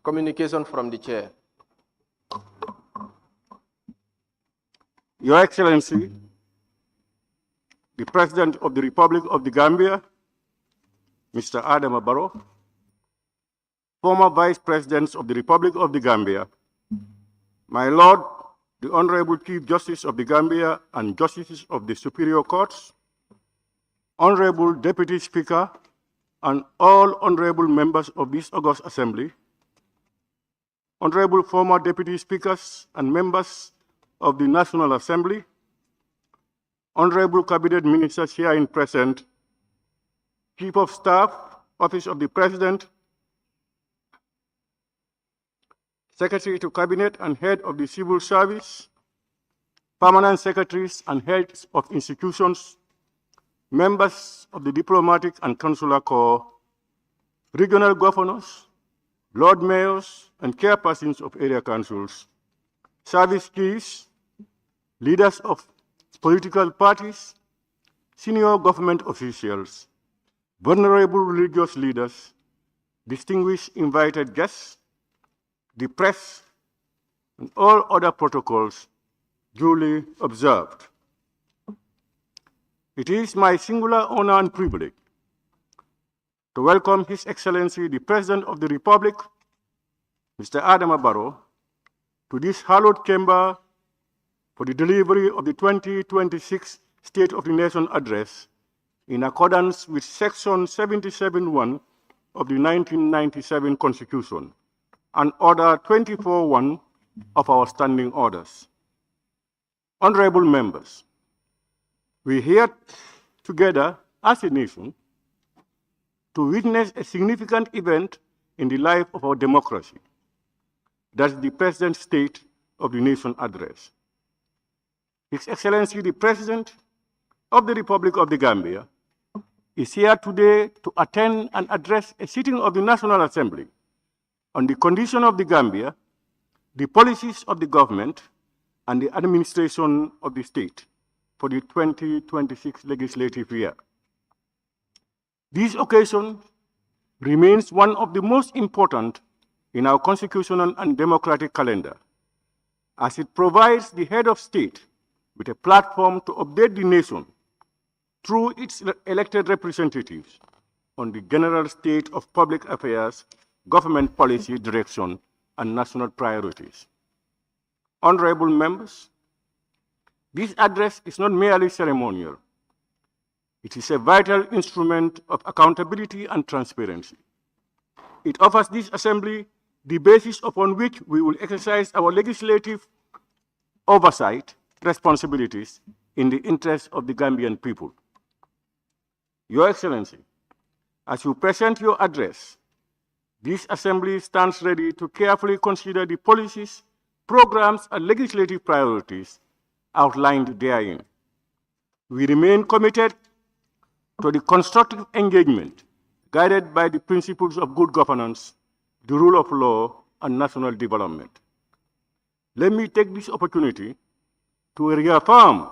Communication from the Chair. Your Excellency, the President of the Republic of the Gambia, Mr. Adama Barrow, former Vice Presidents of the Republic of the Gambia, my Lord, the Honorable Chief Justice of the Gambia and Justices of the Superior Courts, Honorable Deputy Speaker, and all honorable members of this august Assembly, honorable former Deputy Speakers and members of the National Assembly, honorable Cabinet Ministers here in present, Chief of Staff, Office of the President, Secretary to Cabinet and Head of the Civil Service, Permanent Secretaries and Heads of Institutions, members of the Diplomatic and Consular Corps, regional governors, Lord Mayors and chairpersons of area councils, service chiefs, leaders of political parties, senior government officials, vulnerable religious leaders, distinguished invited guests, the press, and all other protocols duly observed. It is my singular honor and privilege to welcome His Excellency, the President of the Republic, Mr. Adama Barrow, to this hallowed chamber for the delivery of the 2026 State of the Nation Address in accordance with Section 77(1) of the 1997 Constitution and Order 24(1) of our standing orders. Honorable members, we are here together as a nation to witness a significant event in the life of our democracy. That's the President's State of the Nation Address. His Excellency, the President of the Republic of the Gambia, is here today to attend and address a sitting of the National Assembly on the condition of the Gambia, the policies of the government, and the administration of the state for the 2026 legislative year. This occasion remains one of the most important in our constitutional and democratic calendar, as it provides the head of state with a platform to update the nation through its elected representatives on the general state of public affairs, government policy direction, and national priorities. Honorable members, this address is not merely ceremonial. It is a vital instrument of accountability and transparency. It offers this Assembly the basis upon which we will exercise our legislative oversight responsibilities in the interest of the Gambian people. Your Excellency, as you present your address, this Assembly stands ready to carefully consider the policies, programs, and legislative priorities outlined therein. We remain committed to the constructive engagement guided by the principles of good governance, the rule of law, and national development. Let me take this opportunity to reaffirm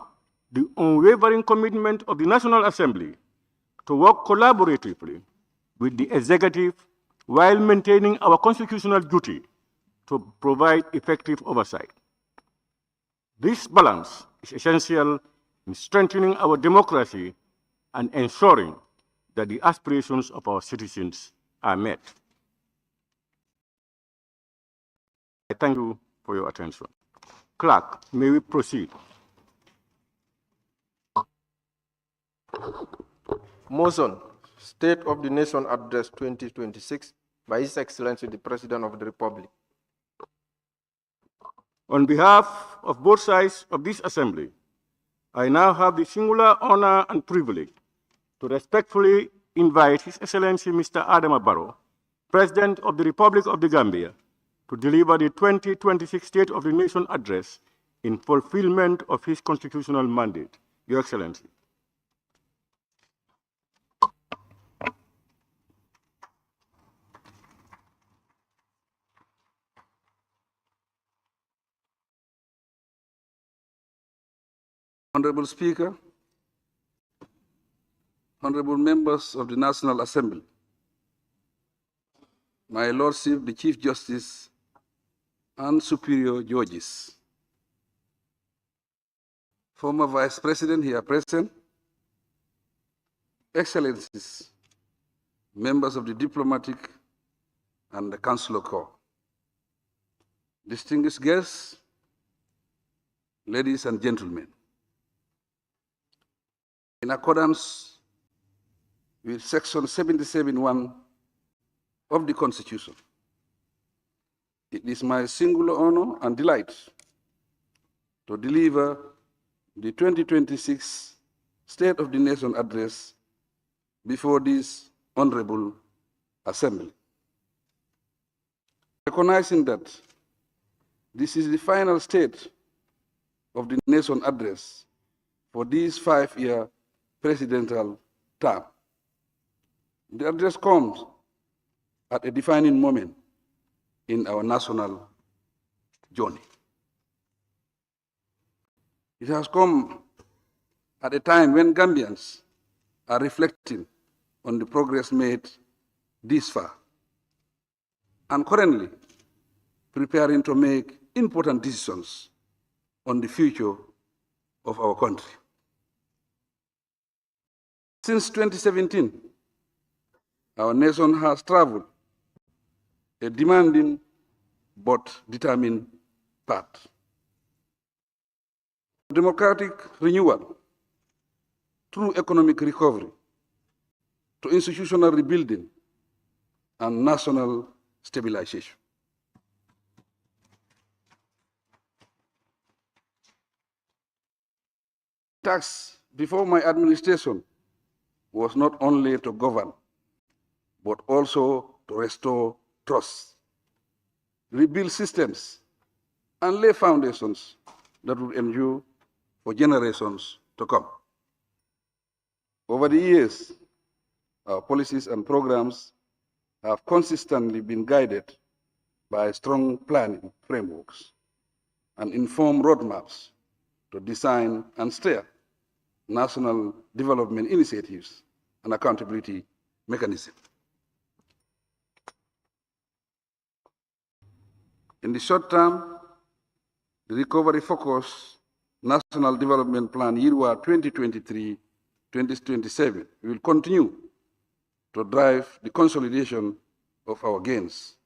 the unwavering commitment of the National Assembly to work collaboratively with the executive while maintaining our constitutional duty to provide effective oversight. This balance is essential in strengthening our democracy and ensuring that the aspirations of our citizens are met. I thank you for your attention. Clerk, may we proceed? Motion, State of the Nation Address 2026 by His Excellency the President of the Republic. On behalf of both sides of this Assembly, I now have the singular honor and privilege to respectfully invite His Excellency Mr. Adama Barrow, President of the Republic of the Gambia, to deliver the 2026 State of the Nation Address in fulfillment of his constitutional mandate. Your Excellency. Honorable Speaker, honorable members of the National Assembly, My Lordship, the Chief Justice, and superior judges, former Vice President here present, Excellencies, members of the diplomatic and the consular corps, distinguished guests, ladies and gentlemen. In accordance with Section 77(1) of the Constitution, it is my singular honor and delight to deliver the 2026 State of the Nation Address before this Honorable Assembly. Recognizing that this is the final State of the Nation Address for this 5-year presidential term, the address comes at a defining moment in our national journey. It has come at a time when Gambians are reflecting on the progress made this far and currently preparing to make important decisions on the future of our country. Since 2017, our nation has traveled a demanding but determined path. Democratic renewal through economic recovery to institutional rebuilding and national stabilization. Task before my administration was not only to govern, but also to restore trust, rebuild systems, and lay foundations that will endure for generations to come. Over the years, our policies and programs have consistently been guided by strong planning frameworks and informed roadmaps to design and steer national development initiatives and accountability mechanisms. In the short term, the recovery-focused National Development Plan Year 2023-2027 will continue to drive the consolidation of our gains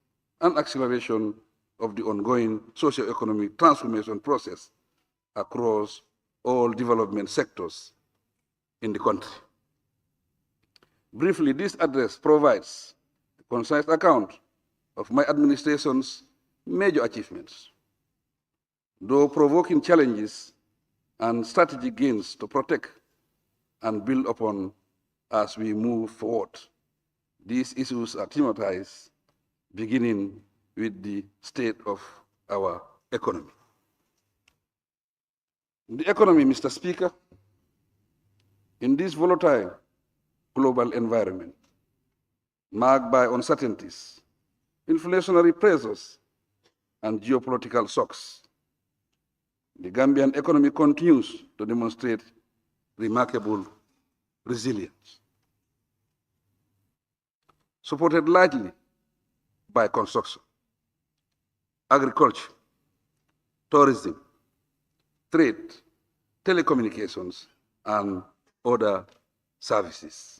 and acceleration of the ongoing socio-economic transformation process across all development sectors in the country. Briefly, this address provides a concise account of my administration's major achievements, though provoking challenges and strategic gains to protect and build upon as we move forward. These issues are thematized, beginning with the state of our economy. The economy, Mr. Speaker, in this volatile global environment, marked by uncertainties, inflationary pressures, and geopolitical shocks, the Gambian economy continues to demonstrate remarkable resilience, supported largely by construction, agriculture, tourism, trade, telecommunications, and other services.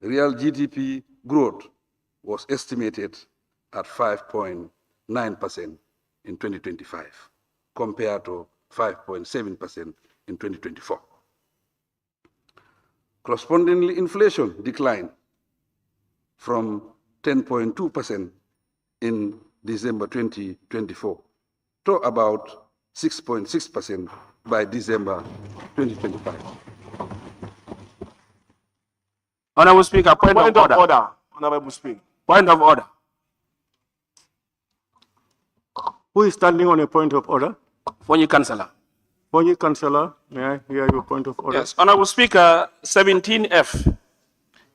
Real GDP growth was estimated at 5.9% in 2025, compared to 5.7% in 2024. Correspondingly, inflation declined from 10.2% in December 2024 to about 6.6% by December 2025. Honorable Speaker, point of order. Honorable Speaker. Point of order. Who is standing on a point of order? Fonyi Councillor. Fonyi Councillor, may I hear your point of order? Yes, Honorable Speaker, 17F.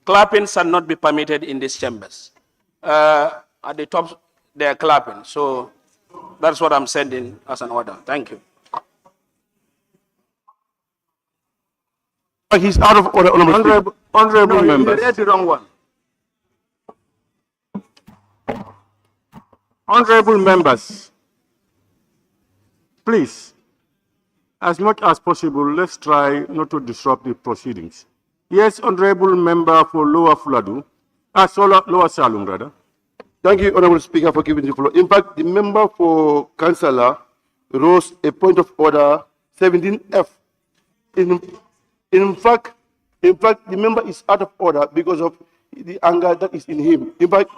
Clapping shall not be permitted in these chambers. At the top, they are clapping. So that's what I'm sending as an order. Thank you. He's out of order, honorable members. You read the wrong one. Honorable members, please, as much as possible, let's try not to disrupt the proceedings. Yes, Honorable Member for Lower Fuladu, Lower Salum, rather. Thank you, Honorable Speaker, for giving the floor. In fact, the member for Councillor rose a point of order 17F. In fact, the member is out of order because of the anger that is in him. In fact,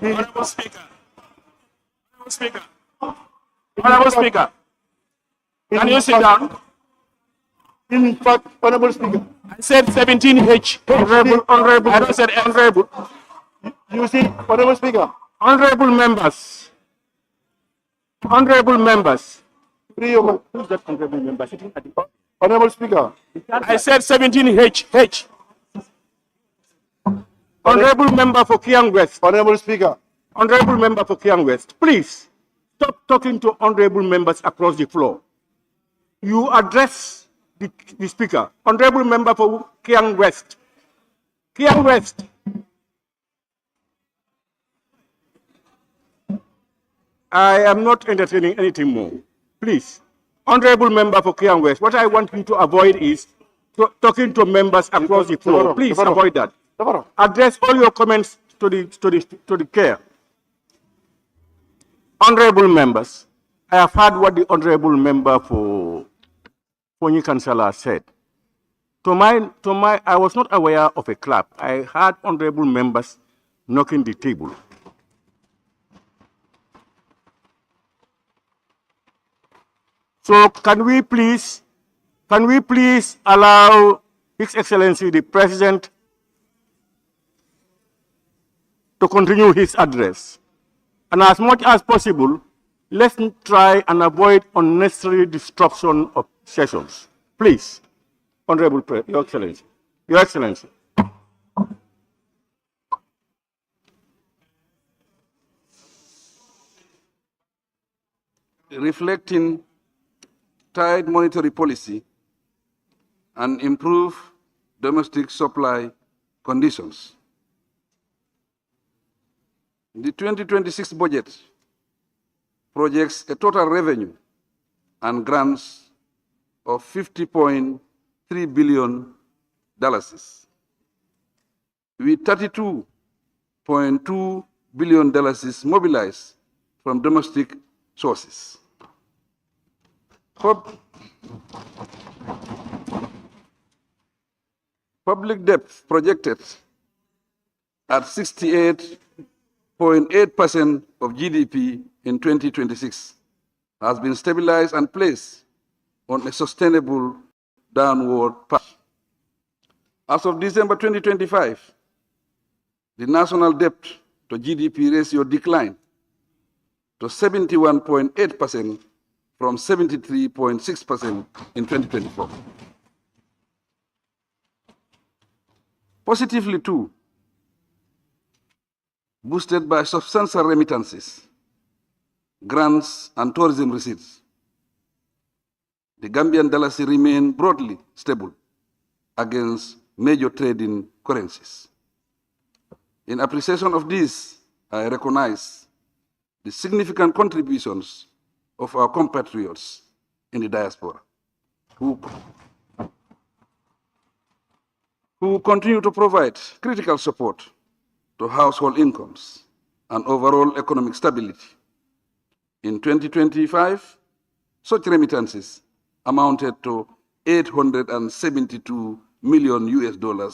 Honorable Speaker. Honorable Speaker. Honorable Speaker. Can you sit down? In fact, Honorable Speaker, I said 17H. Honorable, I don't said honorable. you see, Honorable Speaker, honorable members, honorable members. free your mind. Who's that honorable member sitting at the Honorable Speaker, I said 17H. H. Honorable member for Kiang West. Honorable Speaker, Honorable member for Kiang West, please stop talking to honorable members across the floor. You address the speaker. Honorable member for Kiang West. Kiang West. I am not entertaining anything more. Please. Honorable member for Kiang West, what I want you to avoid is talking to members across the floor. Please avoid that. Address all your comments to the chair. Honorable members, I have heard what the honorable member for Fonyi Councillor said. I was not aware of a clap. I heard honorable members knocking the table. So can we please allow His Excellency the President to continue his address? And as much as possible, let's try and avoid unnecessary disruption of sessions. Please, Honorable Your Excellency. Your Excellency. Reflecting tight monetary policy and improve domestic supply conditions. The 2026 budget projects a total revenue and grants of $50.3 billion, with $32.2 billion mobilized from domestic sources. Public debt projected at 68.8% of GDP in 2026 has been stabilized and placed on a sustainable downward path. As of December 2025, the national debt to GDP ratio declined to 71.8% from 73.6% in 2024. Positively too, boosted by substantial remittances, grants and tourism receipts, the Gambian dalasi remained broadly stable against major trading currencies. In appreciation of this, I recognize the significant contributions of our compatriots in the diaspora, who continue to provide critical support to household incomes and overall economic stability. In 2025, such remittances amounted to $872 million,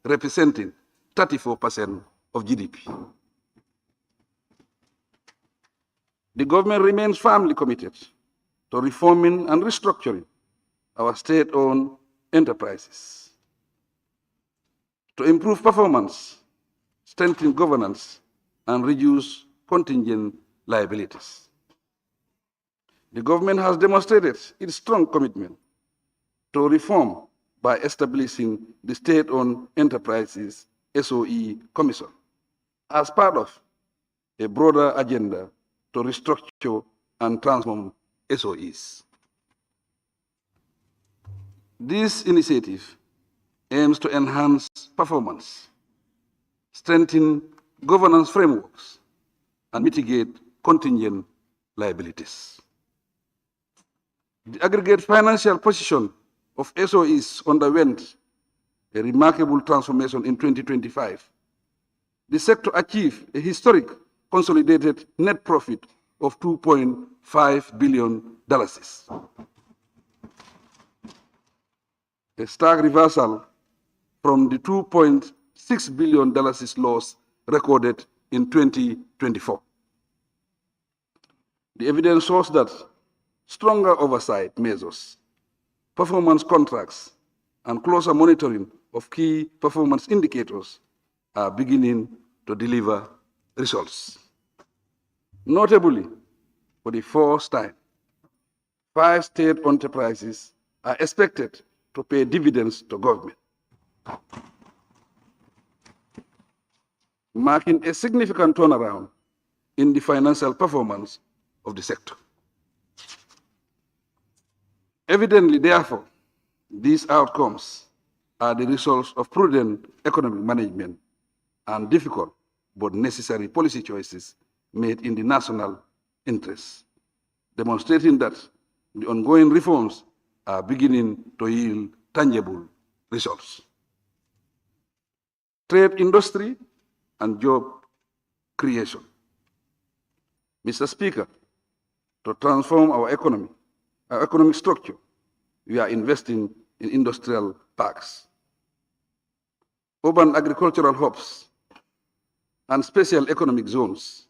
representing 34% of GDP. The government remains firmly committed to reforming and restructuring our state-owned enterprises to improve performance, strengthen governance, and reduce contingent liabilities. The government has demonstrated its strong commitment to reform by establishing the State-Owned Enterprises SOE Commission as part of a broader agenda to restructure and transform SOEs. This initiative aims to enhance performance, strengthen governance frameworks, and mitigate contingent liabilities. The aggregate financial position of SOEs underwent a remarkable transformation in 2025. The sector achieved a historic consolidated net profit of $2.5 billion, a stark reversal from the $2.6 billion loss recorded in 2024. The evidence shows that stronger oversight measures, performance contracts, and closer monitoring of key performance indicators are beginning to deliver results. Notably, for the first time, 5 state enterprises are expected to pay dividends to government, marking a significant turnaround in the financial performance of the sector. Evidently, therefore, these outcomes are the results of prudent economic management and difficult but necessary policy choices made in the national interest, demonstrating that the ongoing reforms are beginning to yield tangible results. Trade, industry, and job creation. Mr. Speaker, to transform our economic structure, we are investing in industrial parks, urban agricultural hubs, and special economic zones,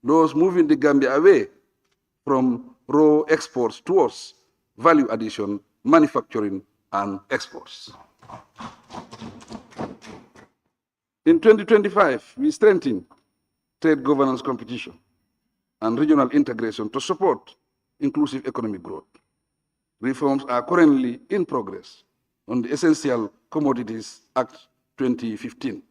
those moving the Gambia away from raw exports towards value addition, manufacturing, and exports. In 2025, we strengthened trade governance competition and regional integration to support inclusive economic growth. Reforms are currently in progress on the Essential Commodities Act 2015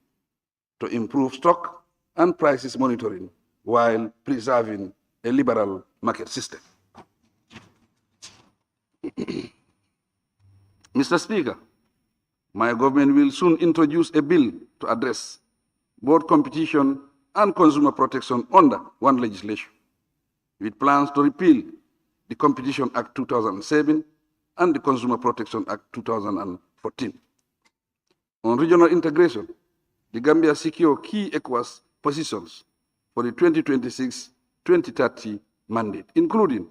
to improve stock and prices monitoring while preserving a liberal market system. Mr. Speaker, my government will soon introduce a bill to address both competition and consumer protection under one legislation, with plans to repeal the Competition Act 2007 and the Consumer Protection Act 2014. On regional integration, the Gambia secured key ECOWAS positions for the 2026-2030 mandate, including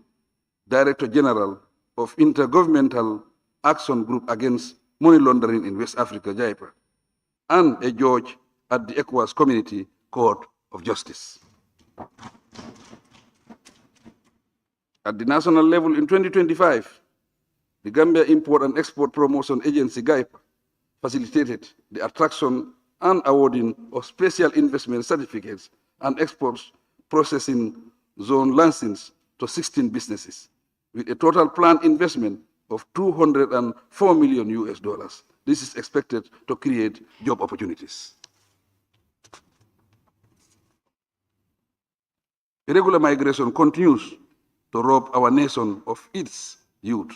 Director General of Intergovernmental Action Group Against Money Laundering in West Africa, JIPA, and a judge at the ECOWAS Community Court of Justice. At the national level in 2025, the Gambia Import and Export Promotion Agency, GIPA, facilitated the attraction and awarding of special investment certificates and exports processing zone licenses to 16 businesses, with a total planned investment of $204 million. This is expected to create job opportunities. Irregular migration continues to rob our nation of its youth.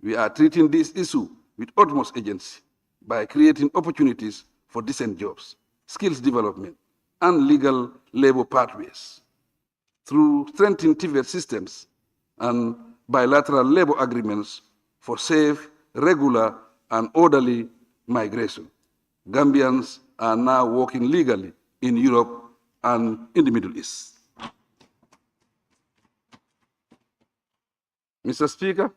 We are treating this issue with utmost urgency by creating opportunities for decent jobs, skills development, and legal labor pathways through strengthening TVET systems and bilateral labor agreements for safe, regular, and orderly migration. Gambians are now working legally in Europe and in the Middle East. Mr. Speaker,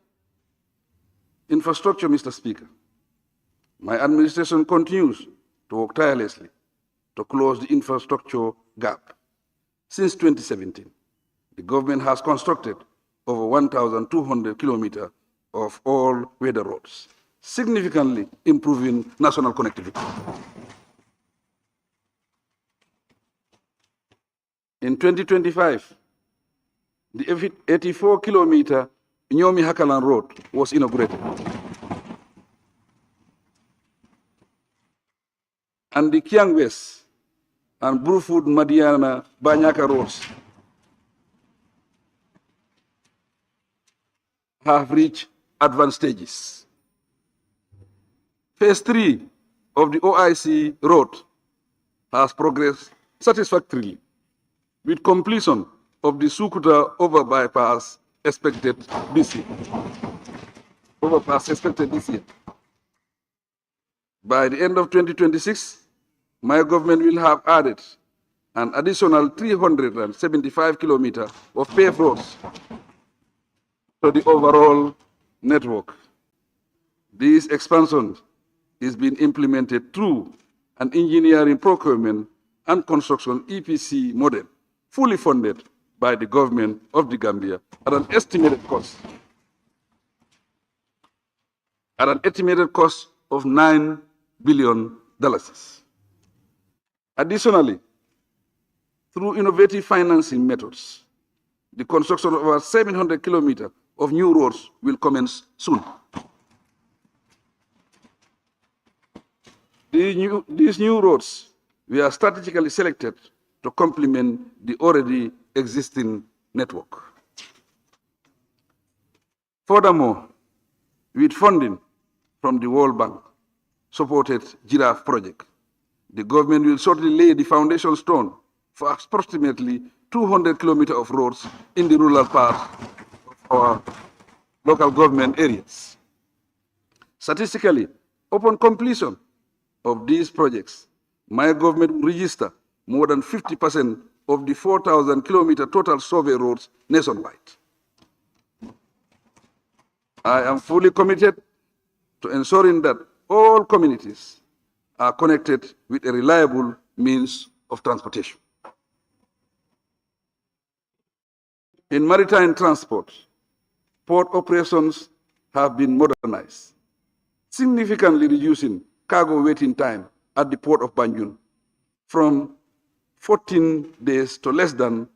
infrastructure, Mr. Speaker. My administration continues to work tirelessly to close the infrastructure gap. Since 2017, the government has constructed over 1,200 kilometers of all-weather roads, significantly improving national connectivity. In 2025, the 84-kilometer Nyomi Hakalan Road was inaugurated, and the Kiang West and Bruford Madiana Banyaka roads have reached advanced stages. Phase 3 of the OIC road has progressed satisfactorily, with completion of the Sukuta overpass expected this year. By the end of 2026, my government will have added an additional 375 kilometers of paved roads to the overall network. This expansion is being implemented through an engineering, procurement, and construction EPC model, fully funded by the government of the Gambia at an estimated cost of $9 billion. Additionally, through innovative financing methods, the construction of over 700 kilometers of new roads will commence soon. These new roads were strategically selected to complement the already existing network. Furthermore, with funding from the World Bank supported Giraffe project, the government will shortly lay the foundation stone for approximately 200 kilometers of roads in the rural part of our local government areas. Statistically, upon completion of these projects, my government will register more than 50% of the 4,000 kilometer total survey roads nationwide. I am fully committed to ensuring that all communities are connected with a reliable means of transportation. In maritime transport, port operations have been modernized, significantly reducing cargo waiting time at the port of Banjul from 14 days to less than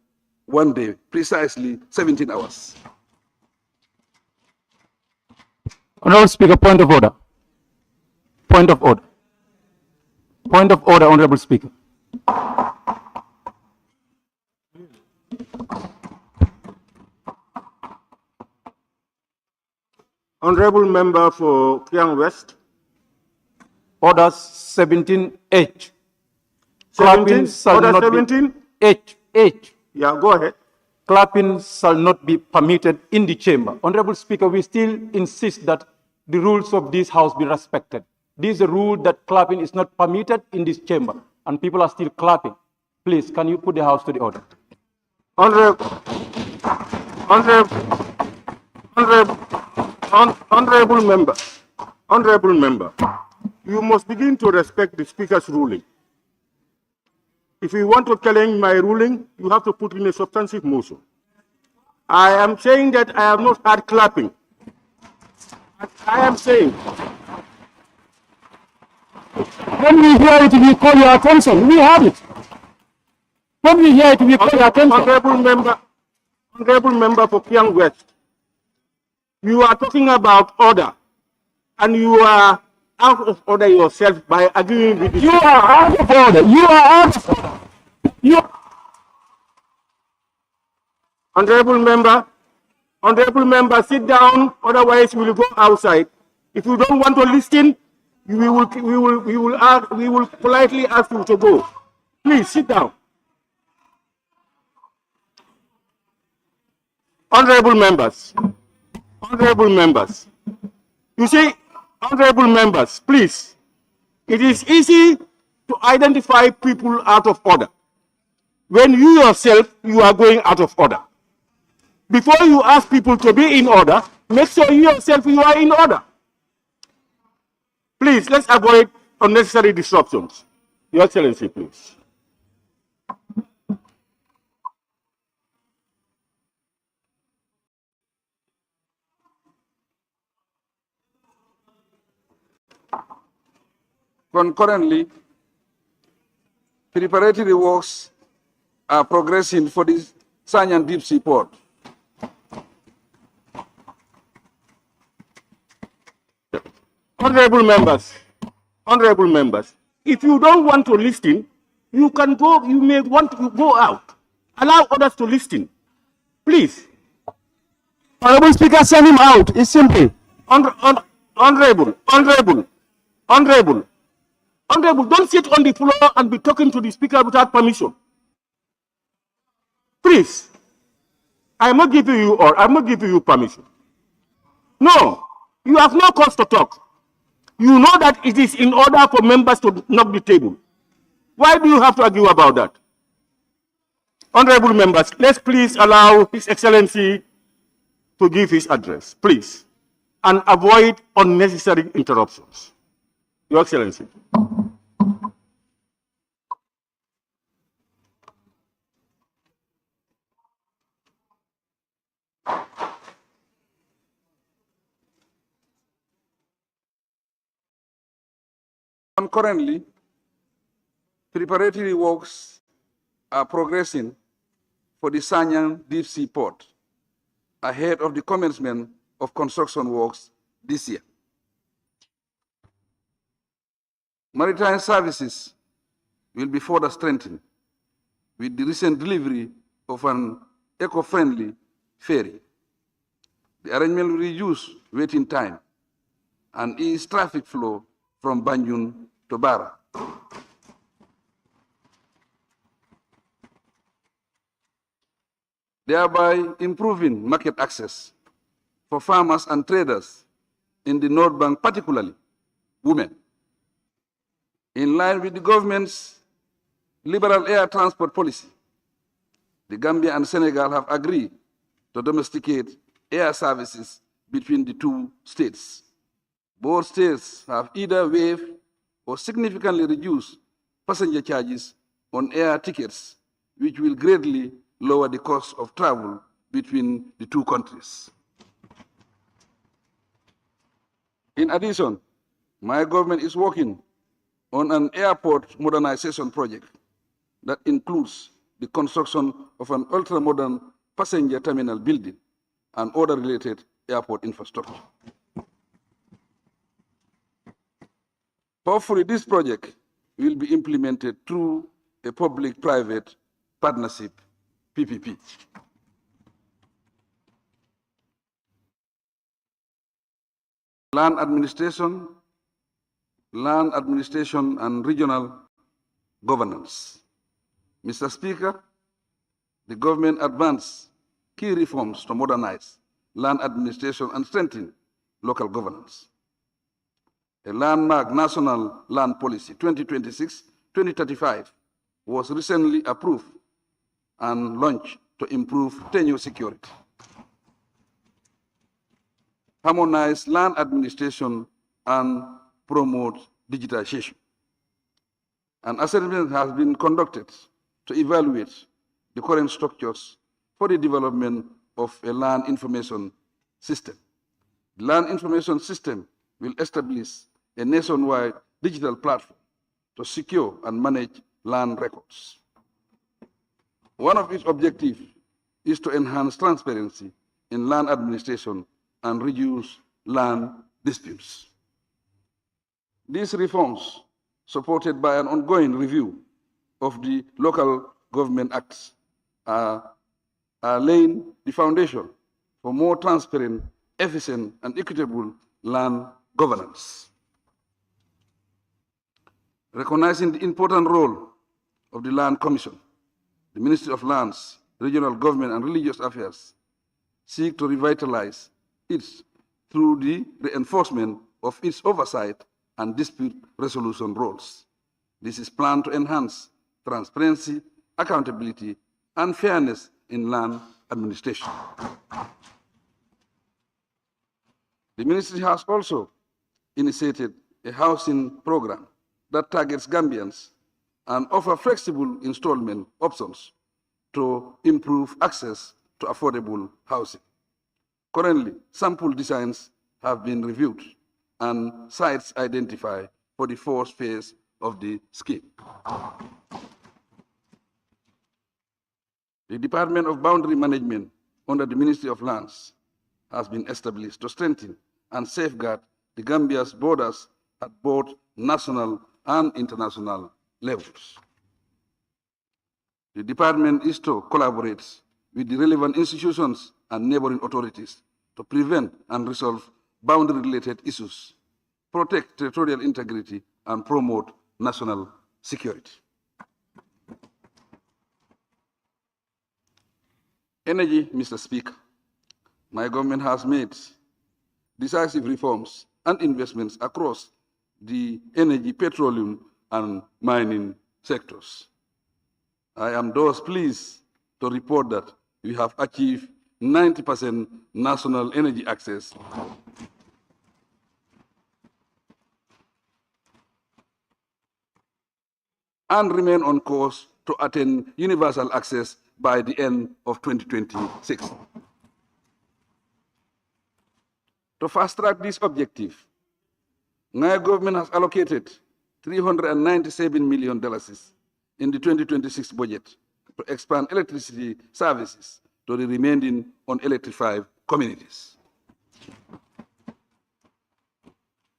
1 day, precisely 17 hours. Honourable Speaker, point of order. Point of order. Point of order, Honourable Speaker. Honourable Member for Kiang West. Order 17H. 17? Order 17? H. Yeah, go ahead. Clapping shall not be permitted in the chamber. Honourable Speaker, we still insist that the rules of this House be respected. This is a rule that clapping is not permitted in this chamber, and people are still clapping. Please, can you put the House to the order? Honourable member, you must begin to respect the Speaker's ruling. If you want to challenge my ruling, you have to put in a substantive motion. I am saying that I have not had clapping. I am saying, when we hear it, we call your attention. We have it. When we hear it, we call your attention. Honourable member for Kiang West, you are talking about order, and you are out of order yourself by agreeing with the... You are out of order. You are out of order. Honourable member, sit down, otherwise we will go outside. If you don't want to listen, we will politely ask you to go. Please sit down. Honourable members, you see, honourable members, please, it is easy to identify people out of order when you yourself, you are going out of order. Before you ask people to be in order, make sure you yourself, you are in order. Please, let's avoid unnecessary disruptions. Your Excellency, please. Concurrently, preparatory works are progressing for the Sanyan Deep Sea Port. Honourable members, if you don't want to listen, you can go, you may want to go out. Allow others to listen. Please. Honourable Speaker, send him out. It's simple. Honourable. Honorable, don't sit on the floor and be talking to the speaker without permission. Please. I'm not giving you permission. No, you have no cause to talk. You know that it is in order for members to knock the table. Why do you have to argue about that? Honorable members, let's please allow His Excellency to give his address, please, and avoid unnecessary interruptions. Your Excellency. Concurrently, preparatory works are progressing for the Sanyang Deep Sea Port ahead of the commencement of construction works this year. Maritime services will be further strengthened with the recent delivery of an eco-friendly ferry. The arrangement will reduce waiting time and ease traffic flow from Banjul to Bara. Thereby improving market access for farmers and traders in the North Bank, particularly women. In line with the government's liberal air transport policy, the Gambia and Senegal have agreed to domesticate air services between the two states. Both states have either waived or significantly reduced passenger charges on air tickets, which will greatly lower the cost of travel between the two countries. In addition, my government is working on an airport modernization project that includes the construction of an ultra-modern passenger terminal building and other related airport infrastructure. Hopefully, this project will be implemented through a public-private partnership, PPP. Land administration and regional governance. Mr. Speaker, the government advanced key reforms to modernize land administration and strengthen local governance. A landmark national land policy 2026-2035 was recently approved and launched to improve tenure security, harmonize land administration, and promote digitization. An assessment has been conducted to evaluate the current structures for the development of a land information system. The land information system will establish a nationwide digital platform to secure and manage land records. One of its objectives is to enhance transparency in land administration and reduce land disputes. These reforms, supported by an ongoing review of the Local Government Acts, are laying the foundation for more transparent, efficient, and equitable land governance. Recognizing the important role of the Land Commission, the Ministry of Lands, Regional Government, and Religious Affairs seek to revitalize it through the reinforcement of its oversight and dispute resolution roles. This is planned to enhance transparency, accountability, and fairness in land administration. The ministry has also initiated a housing program that targets Gambians and offers flexible installment options to improve access to affordable housing. Currently, sample designs have been reviewed and sites identified for the first phase of the scheme. The Department of Boundary Management under the Ministry of Lands has been established to strengthen and safeguard the Gambia's borders at both national and international levels. The department is to collaborate with the relevant institutions and neighboring authorities to prevent and resolve boundary-related issues, protect territorial integrity, and promote national security. Energy, Mr. Speaker. My government has made decisive reforms and investments across the energy, petroleum, and mining sectors. I am thus pleased to report that we have achieved 90% national energy access and remain on course to attain universal access by the end of 2026. To fast-track this objective, my government has allocated $397 million in the 2026 budget to expand electricity services to the remaining unelectrified communities.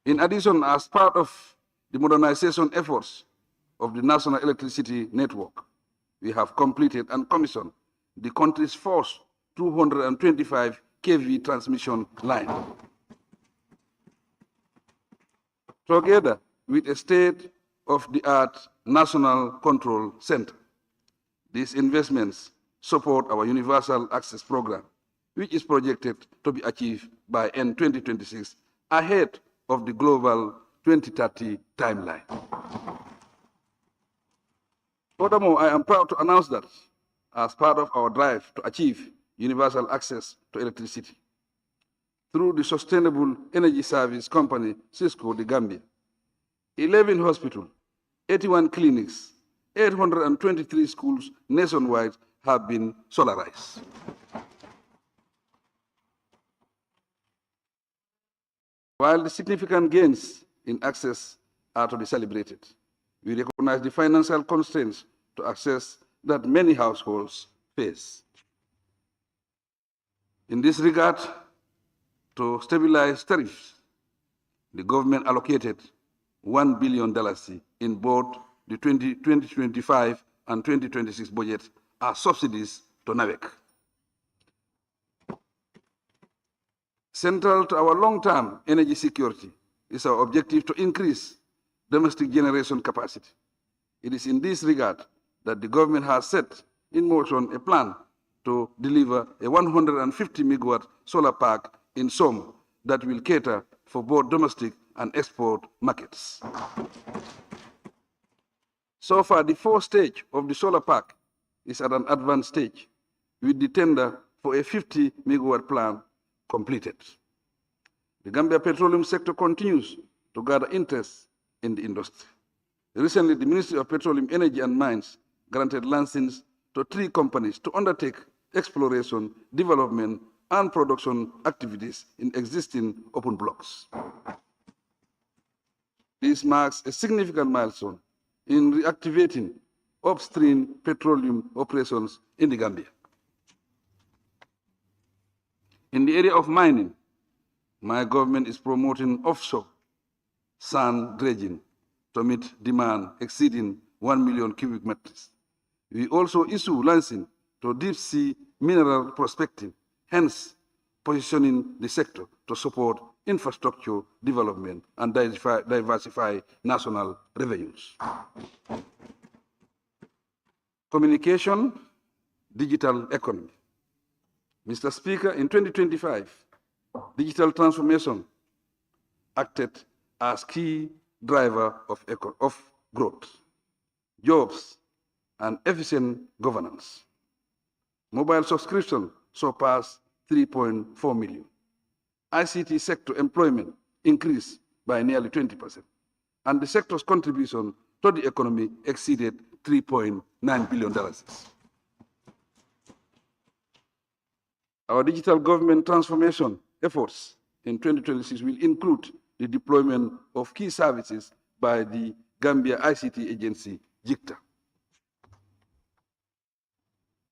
In addition, as part of the modernization efforts of the National Electricity Network, we have completed and commissioned the country's first 225 kV transmission line. Together with a state-of-the-art national control center, these investments support our universal access program, which is projected to be achieved by end 2026, ahead of the global 2030 timeline. Furthermore, I am proud to announce that as part of our drive to achieve universal access to electricity, through the Sustainable Energy Service Company, Cisco, the Gambia, 11 hospitals, 81 clinics, 823 schools nationwide have been solarized. While the significant gains in access are to be celebrated, we recognize the financial constraints to access that many households face. In this regard, to stabilize tariffs, the government allocated $1 billion in both the 2025 and 2026 budget as subsidies to NAVEC. Central to our long-term energy security is our objective to increase domestic generation capacity. It is in this regard that the government has set in motion a plan to deliver a 150 megawatt solar park in Sona that will cater for both domestic and export markets. So far, the fourth stage of the solar park is at an advanced stage, with the tender for a 50 megawatt plant completed. The Gambia petroleum sector continues to gather interest in the industry. Recently, the Ministry of Petroleum, Energy and Mines granted licenses to 3 companies to undertake exploration, development, and production activities in existing open blocks. This marks a significant milestone in reactivating upstream petroleum operations in the Gambia. In the area of mining, my government is promoting offshore sand dredging to meet demand exceeding 1 million cubic meters. We also issue licensing to deep-sea mineral prospecting, hence positioning the sector to support infrastructure development and diversify national revenues. Communication, digital economy. Mr. Speaker, in 2025, digital transformation acted as key driver of growth, jobs, and efficient governance. Mobile subscription surpassed 3.4 million. ICT sector employment increased by nearly 20%, and the sector's contribution to the economy exceeded $3.9 billion. Our digital government transformation efforts in 2026 will include the deployment of key services by the Gambia ICT agency, GICTA.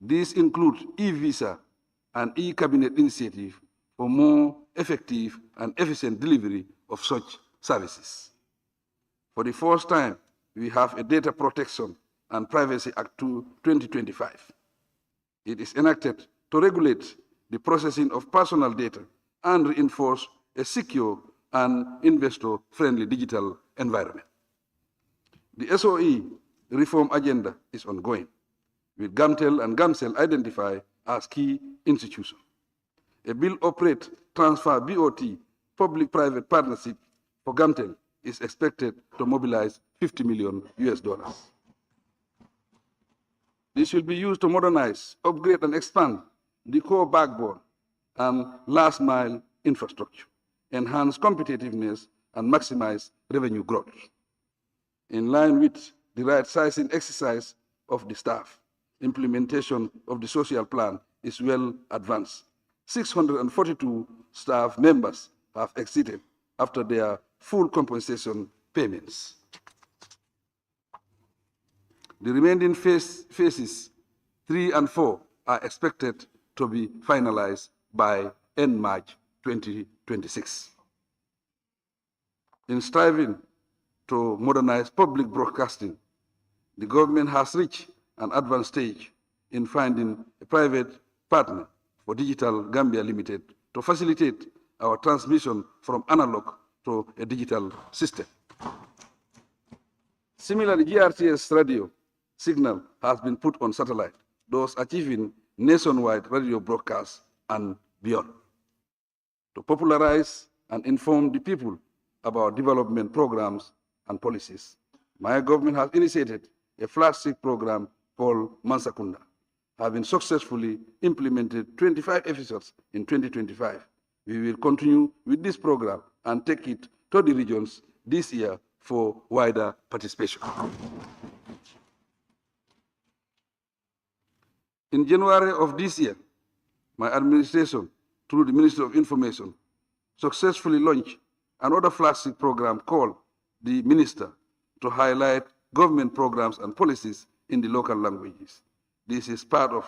These include e-visa and e-cabinet initiative for more effective and efficient delivery of such services. For the first time, we have a Data Protection and Privacy Act 2025. It is enacted to regulate the processing of personal data and reinforce a secure and investor-friendly digital environment. The SOE reform agenda is ongoing, with GAMTEL and GAMCEL identified as key institutions. A bill operate transfer BOT, public-private partnership for GAMTEL is expected to mobilize $50 million US. This will be used to modernize, upgrade, and expand the core backbone and last-mile infrastructure, enhance competitiveness, and maximize revenue growth. In line with the right-sizing exercise of the staff, implementation of the social plan is well advanced. 642 staff members have exited after their full compensation payments. The remaining phases 3 and 4 are expected to be finalized by end March 2026. In striving to modernize public broadcasting, the government has reached an advanced stage in finding a private partner for Digital Gambia Limited to facilitate our transmission from analog to a digital system. Similarly, GRTS radio signal has been put on satellite, thus achieving nationwide radio broadcasts and beyond. To popularize and inform the people about development programs and policies, my government has initiated a flagship program called Mansakunda. Having successfully implemented 25 episodes in 2025, we will continue with this program and take it to the regions this year for wider participation. In January of this year, my administration, through the Ministry of Information, successfully launched another flagship program called the Minister to highlight government programs and policies in the local languages. This is part of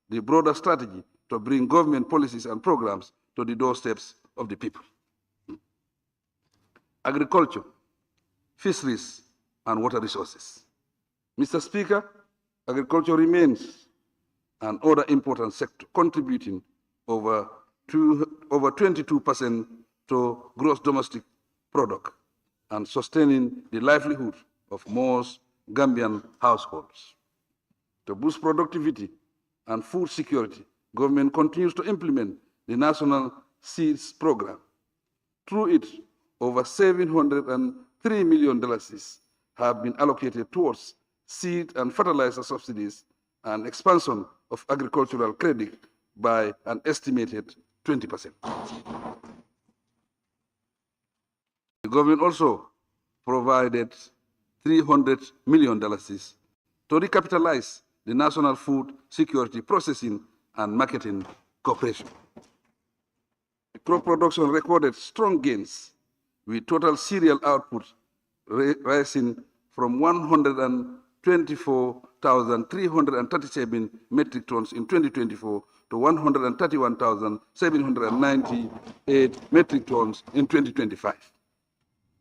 the broader strategy to bring government policies and programs to the doorsteps of the people. Agriculture, fisheries, and water resources. Mr. Speaker, agriculture remains another important sector, contributing over 22% to gross domestic product and sustaining the livelihood of most Gambian households. To boost productivity and food security, government continues to implement the National Seeds Program. Through it, over $703 million have been allocated towards seed and fertilizer subsidies and expansion of agricultural credit by an estimated 20%. The government also provided $300 million to recapitalize the National Food Security Processing and Marketing Corporation. The crop production recorded strong gains, with total cereal output rising from 124,337 metric tons in 2024 to 131,798 metric tons in 2025.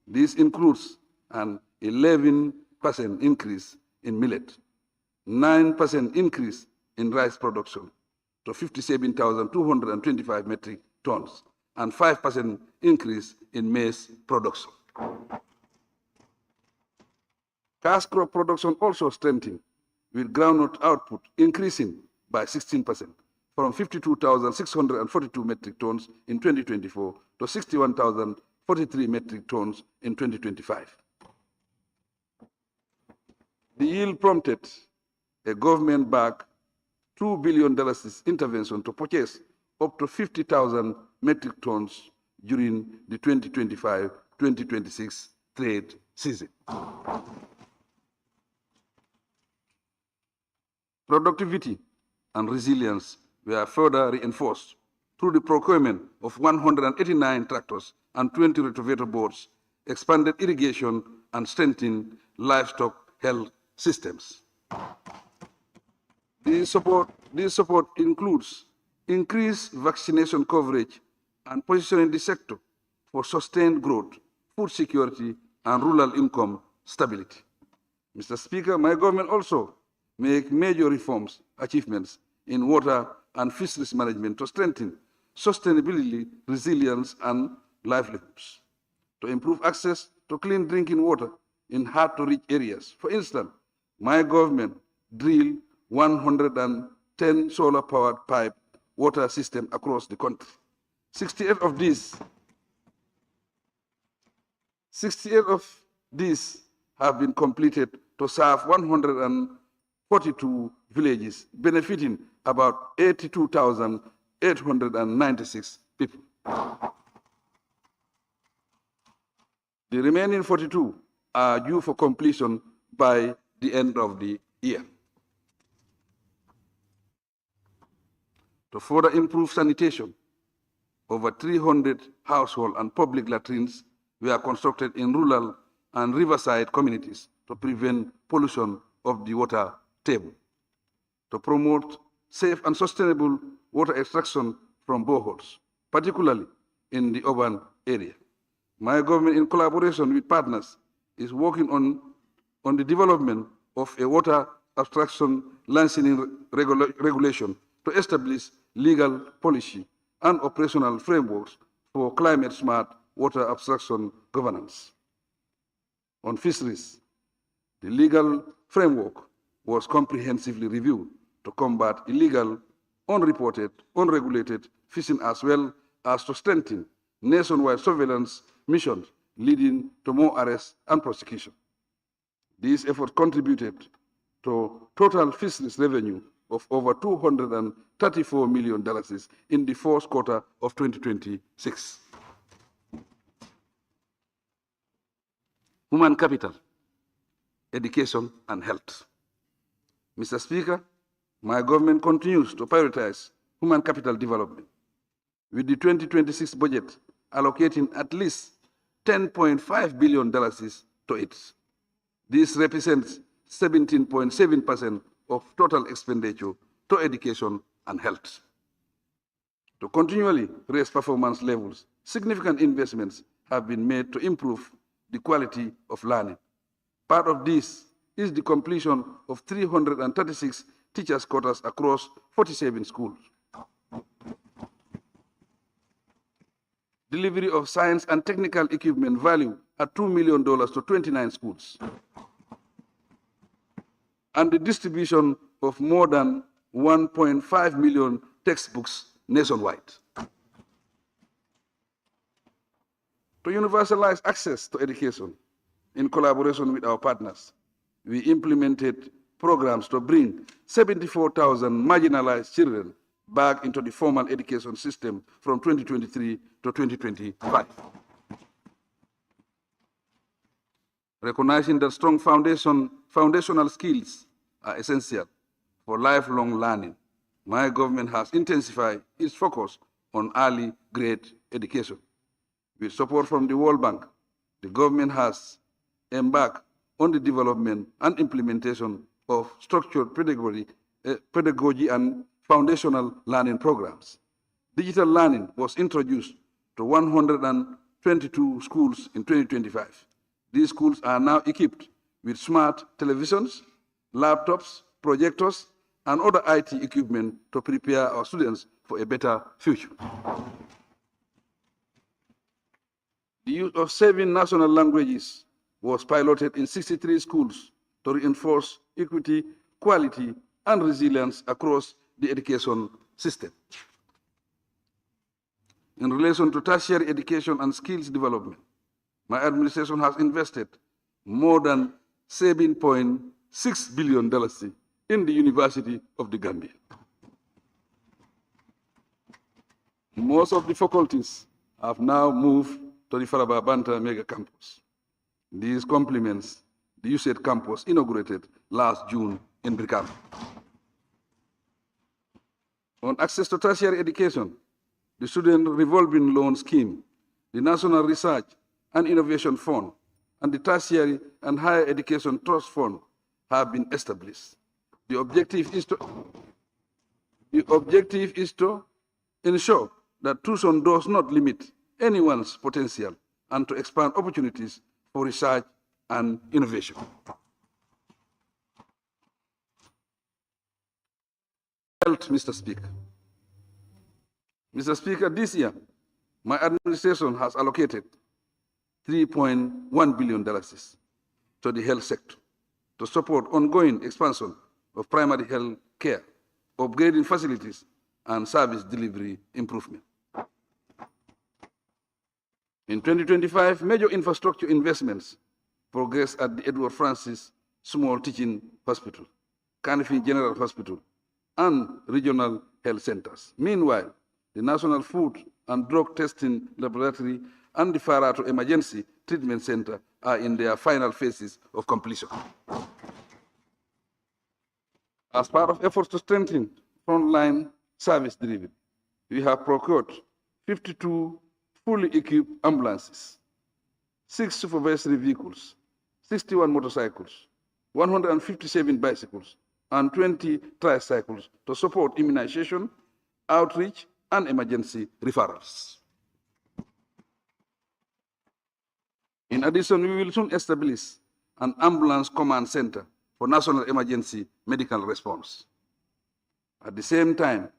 This includes an 11% increase in millet, 9% increase in rice production to 57,225 metric tons, and 5% increase in maize production. Cash crop production also strengthened, with groundnut output increasing by 16%, from 52,642 metric tons in 2024 to 61,043 metric tons in 2025. The yield prompted a government-backed $2 billion intervention to purchase up to 50,000 metric tons during the 2025-2026 trade season. Productivity and resilience were further reinforced through the procurement of 189 tractors and 20 rotavator boards, expanded irrigation, and strengthened livestock health systems. This support includes increased vaccination coverage and positioning the sector for sustained growth, food security, and rural income stability. Mr. Speaker, my government also make major achievements in water and fisheries management to strengthen sustainability, resilience, and livelihoods. To improve access to clean drinking water, in hard-to-reach areas. For instance, my government drilled 110 solar-powered pipe water systems across the country. 68 of these have been completed to serve 142 villages, benefiting about 82,896 people. The remaining 42 are due for completion by the end of the year. To further improve sanitation, over 300 household and public latrines were constructed in rural and riverside communities to prevent pollution of the water table. To promote safe and sustainable water extraction from boreholes, particularly in the urban area. My government, in collaboration with partners, is working on the development of a water abstraction licensing regulation to establish legal policy and operational frameworks for climate-smart water abstraction governance. On fisheries, the legal framework was comprehensively reviewed to combat illegal, unreported, unregulated fishing, as well as to strengthen nationwide surveillance missions leading to more arrests and prosecution. These efforts contributed to total fisheries revenue of over $234 million in the fourth quarter of 2026. Human capital, education, and health. Mr. Speaker, my government continues to prioritize human capital development, with the 2026 budget allocating at least $10.5 billion to it. This represents 17.7% of total expenditure to education and health. To continually raise performance levels, significant investments have been made to improve the quality of learning. Part of this is the completion of 336 teachers' quarters across 47 schools. Delivery of science and technical equipment valued at $2 million to 29 schools. And the distribution of more than 1.5 million textbooks nationwide. To universalize access to education, in collaboration with our partners, we implemented programs to bring 74,000 marginalized children back into the formal education system from 2023 to 2025. Recognizing that strong foundational skills are essential for lifelong learning, my government has intensified its focus on early grade education. With support from the World Bank, the government has embarked on the development and implementation of structured pedagogy and foundational learning programs. Digital learning was introduced to 122 schools in 2025. These schools are now equipped with smart televisions, laptops, projectors, and other IT equipment to prepare our students for a better future. The use of 7 national languages was piloted in 63 schools to reinforce equity, quality, and resilience across the education system. In relation to tertiary education and skills development, my administration has invested more than $7.6 billion in the University of the Gambia. Most of the faculties have now moved to the Faraba Banta Mega Campus. These complements the USAID campus inaugurated last June in Brikama. On access to tertiary education, the Student Revolving Loan Scheme, the National Research and Innovation Fund, and the Tertiary and Higher Education Trust Fund have been established. The objective is to ensure that tuition does not limit anyone's potential and to expand opportunities for research and innovation. Health, Mr. Speaker. Mr. Speaker, this year, my administration has allocated $3.1 billion to the health sector to support ongoing expansion of primary health care, upgrading facilities, and service delivery improvement. In 2025, major infrastructure investments progressed at the Edward Francis Small Teaching Hospital, Kanifi General Hospital, and regional health centers. Meanwhile, the National Food and Drug Testing Laboratory and the Farato Emergency Treatment Center are in their final phases of completion. As part of efforts to strengthen frontline service delivery, we have procured 52 fully equipped ambulances, 6 supervisory vehicles, 61 motorcycles, 157 bicycles, and 20 tricycles to support immunization, outreach, and emergency referrals. In addition, we will soon establish an ambulance command center for national emergency medical response. At the same time,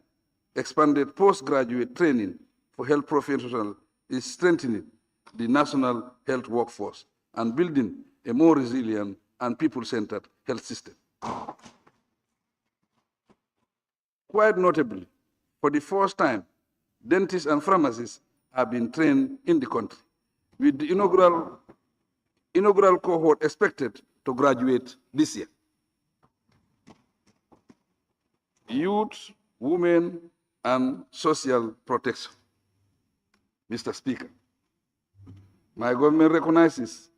expanded postgraduate training for health professionals is strengthening the national health workforce and building a more resilient and people-centered health system. Quite notably, for the first time, dentists and pharmacists have been trained in the country, with the inaugural cohort expected to graduate this year. Youth, women, and social protection. Mr. Speaker, my government recognizes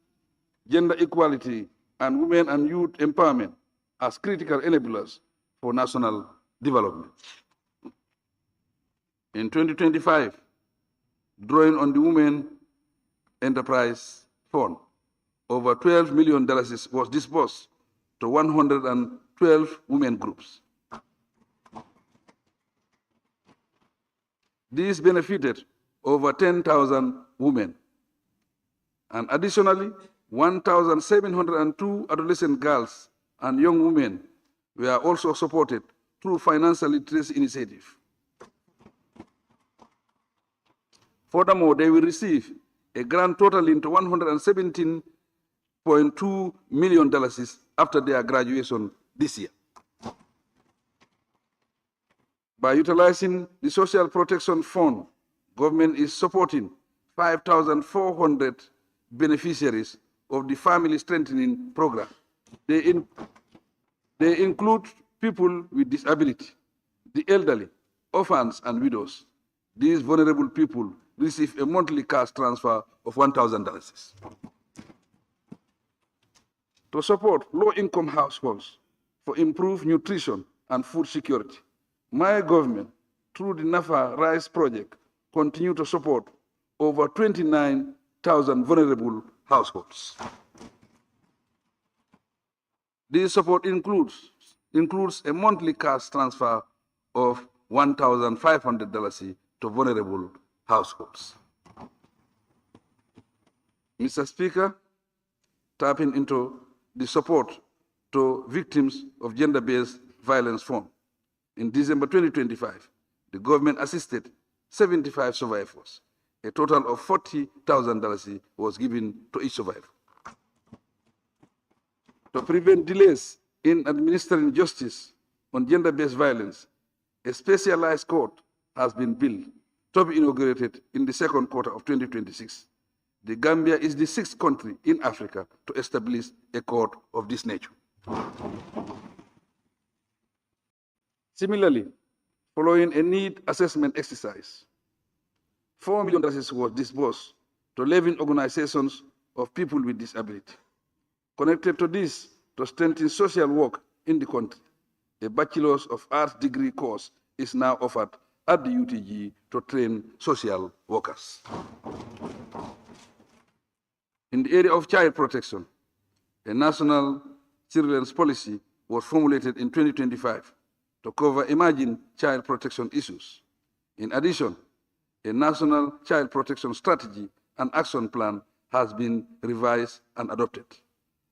gender equality and women and youth empowerment as critical enablers for national development. In 2025, drawing on the Women Enterprise Fund, over $12 million was disbursed to 112 women groups. These benefited over 10,000 women. And additionally, 1,702 adolescent girls and young women were also supported through financial literacy initiative. Furthermore, they will receive a grand totaling to $117.2 million after their graduation this year. By utilizing the Social Protection Fund, government is supporting 5,400 beneficiaries of the Family Strengthening Program. They include people with disability, the elderly, orphans, and widows. These vulnerable people receive a monthly cash transfer of $1,000. To support low-income households for improved nutrition and food security, my government, through the NAFA Rice Project, continue to support over 29,000 vulnerable households. This support includes a monthly cash transfer of $1,500 to vulnerable households. Mr. Speaker, tapping into the support to victims of gender-based violence fund, in December 2025, the government assisted 75 survivors. A total of $40,000 was given to each survivor. To prevent delays in administering justice on gender-based violence, a specialized court has been built to be inaugurated in the second quarter of 2026. The Gambia is the 6th country in Africa to establish a court of this nature. Similarly, following a need assessment exercise, $4 million was disbursed to 11 organizations of people with disability. Connected to this, to strengthen social work in the country, a Bachelor's of Arts degree course is now offered at the UTG to train social workers. In the area of child protection, a national children's policy was formulated in 2025 to cover emerging child protection issues. In addition, a national child protection strategy and action plan has been revised and adopted.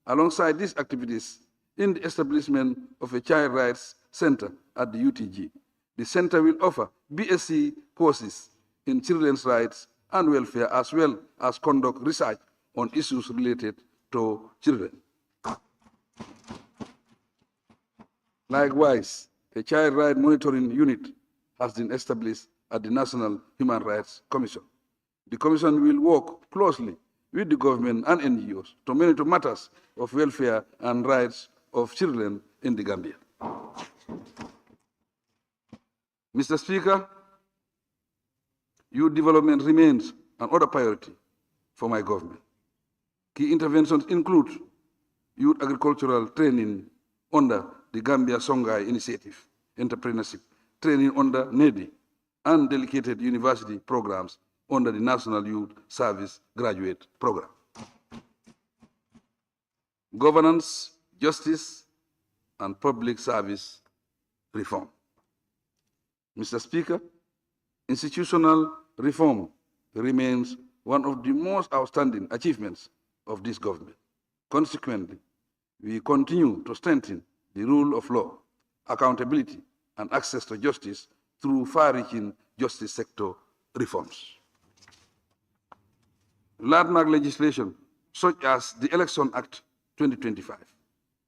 Alongside these activities, in the establishment of a child rights center at the UTG, the center will offer BSc courses in children's rights and welfare, as well as conduct research on issues related to children. Likewise, a child rights monitoring unit has been established at the National Human Rights Commission. The Commission will work closely with the government and NGOs to monitor matters of welfare and rights of children in the Gambia. Mr. Speaker, youth development remains another priority for my government. Key interventions include youth agricultural training under the Gambia Songhai Initiative, entrepreneurship training under NEDI, and dedicated university programs under the National Youth Service Graduate Program. Governance, justice, and public service reform. Mr. Speaker, institutional reform remains one of the most outstanding achievements of this government. Consequently, we continue to strengthen the rule of law, accountability, and access to justice through far-reaching justice sector reforms. Landmark legislation such as the Election Act 2025,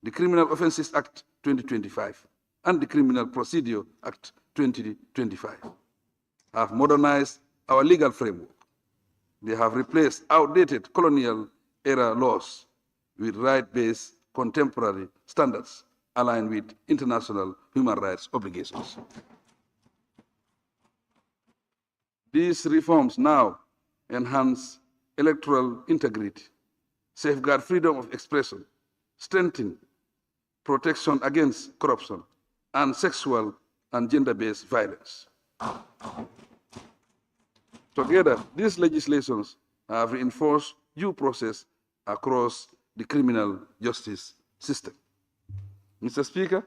the Criminal Offences Act 2025, and the Criminal Procedure Act 2025 have modernized our legal framework. They have replaced outdated colonial-era laws with right-based contemporary standards aligned with international human rights obligations. These reforms now enhance electoral integrity, safeguard freedom of expression, strengthen protection against corruption, and sexual and gender-based violence. Together, these legislations have reinforced due process across the criminal justice system. Mr. Speaker,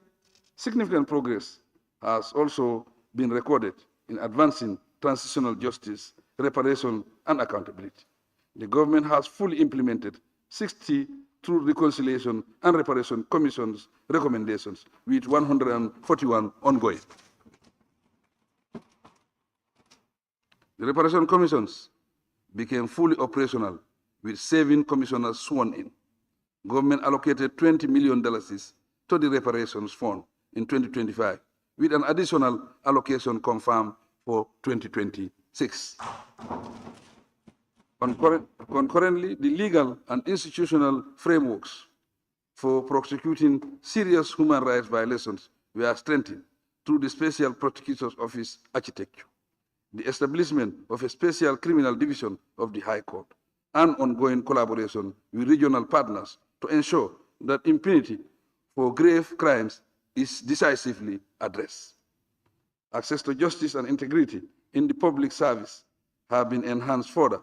significant progress has also been recorded in advancing transitional justice, reparation, and accountability. The government has fully implemented 60 Truth, Reconciliation, and Reparation Commission's recommendations, with 141 ongoing. The Reparation Commissions became fully operational with 7 commissioners sworn in. Government allocated $20 million to the Reparations Fund in 2025, with an additional allocation confirmed for 2026. Concurrently, the legal and institutional frameworks for prosecuting serious human rights violations were strengthened through the Special Prosecutor's Office architecture, the establishment of a special criminal division of the High Court, and ongoing collaboration with regional partners to ensure that impunity for grave crimes is decisively addressed. Access to justice and integrity in the public service have been enhanced further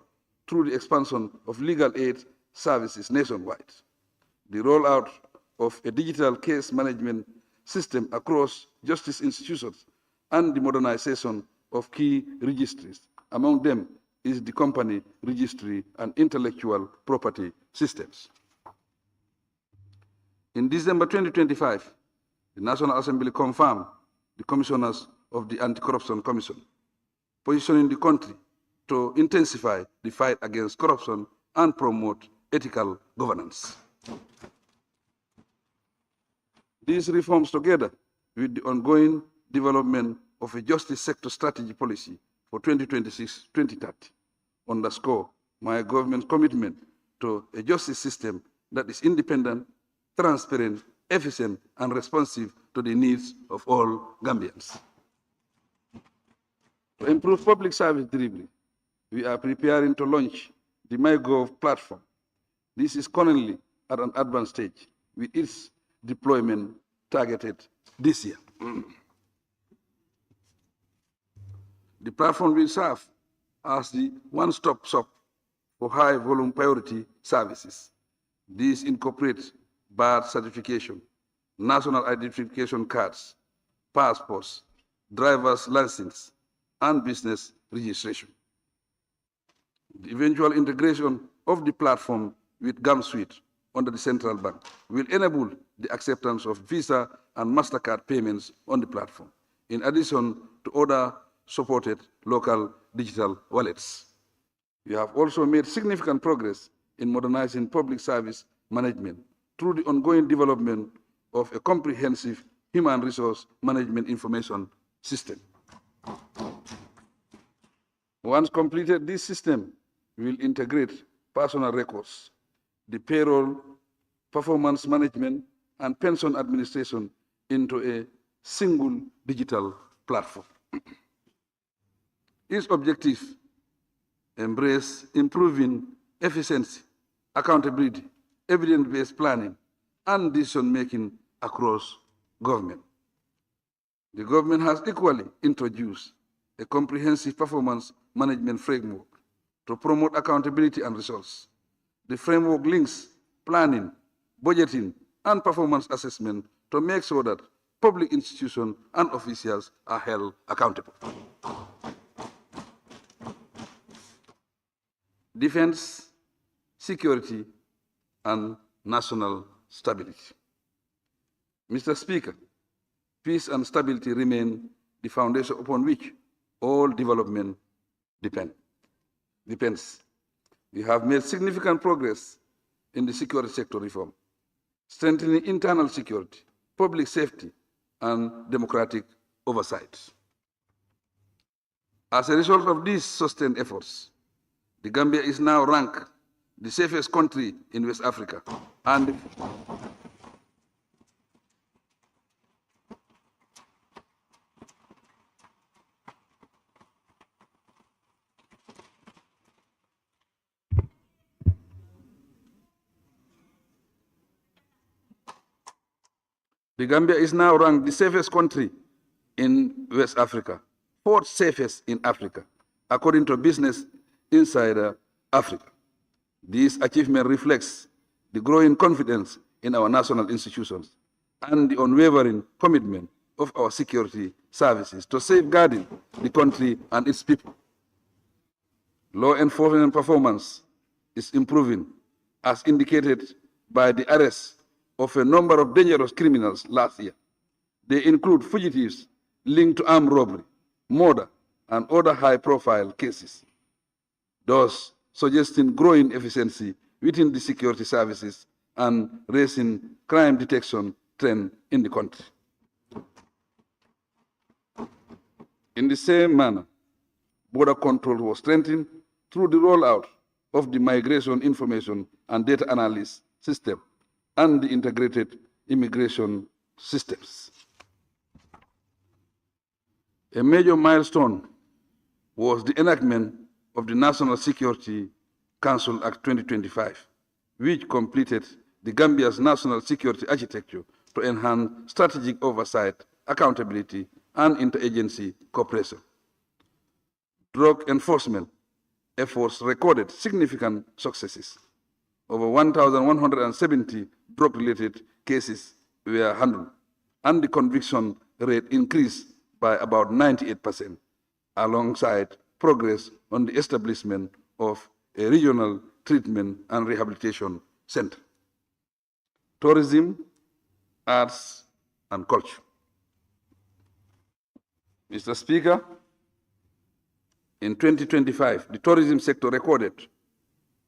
through the expansion of legal aid services nationwide, the rollout of a digital case management system across justice institutions, and the modernization of key registries. Among them is the company registry and intellectual property systems. In December 2025, the National Assembly confirmed the commissioners of the Anti-Corruption Commission, positioning the country to intensify the fight against corruption and promote ethical governance. These reforms, together with the ongoing development of a justice sector strategy policy for 2026-2030, underscore my government's commitment to a justice system that is independent, transparent, efficient, and responsive to the needs of all Gambians. To improve public service delivery, we are preparing to launch the MyGov platform. This is currently at an advanced stage, with its deployment targeted this year. The platform will serve as the one-stop shop for high-volume priority services. These incorporate birth certification, national identification cards, passports, driver's license, and business registration. The eventual integration of the platform with GAM Suite under the central bank will enable the acceptance of Visa and MasterCard payments on the platform, in addition to other supported local digital wallets. We have also made significant progress in modernizing public service management through the ongoing development of a comprehensive human resource management information system. Once completed, this system will integrate personal records, the payroll, performance management, and pension administration into a single digital platform. Its objective embrace improving efficiency, accountability, evidence-based planning, and decision-making across government. The government has equally introduced a comprehensive performance management framework to promote accountability and results. The framework links planning, budgeting, and performance assessment to make sure that public institutions and officials are held accountable. Defense, security, and national stability. Mr. Speaker, peace and stability remain the foundation upon which all development depends. We have made significant progress in the security sector reform, strengthening internal security, public safety, and democratic oversight. As a result of these sustained efforts, the Gambia is now ranked the safest country in West Africa and the Gambia is now ranked the safest country in West Africa, fourth safest in Africa, according to Business Insider Africa. This achievement reflects the growing confidence in our national institutions and the unwavering commitment of our security services to safeguarding the country and its people. Law enforcement performance is improving, as indicated by the arrest of a number of dangerous criminals last year. They include fugitives linked to armed robbery, murder, and other high-profile cases, thus suggesting growing efficiency within the security services and raising crime detection trend in the country. In the same manner, border control was strengthened through the rollout of the Migration Information and Data Analysis System and the integrated immigration systems. A major milestone was the enactment of the National Security Council Act 2025, which completed the Gambia's national security architecture to enhance strategic oversight, accountability, and interagency cooperation. Drug enforcement efforts recorded significant successes. Over 1,170 drug-related cases were handled, and the conviction rate increased by about 98%, alongside progress on the establishment of a regional treatment and rehabilitation center. Tourism, arts, and culture. Mr. Speaker, in 2025, the tourism sector recorded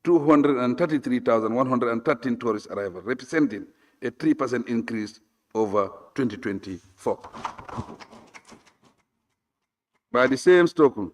233,113 tourist arrivals, representing a 3% increase over 2024. By the same token,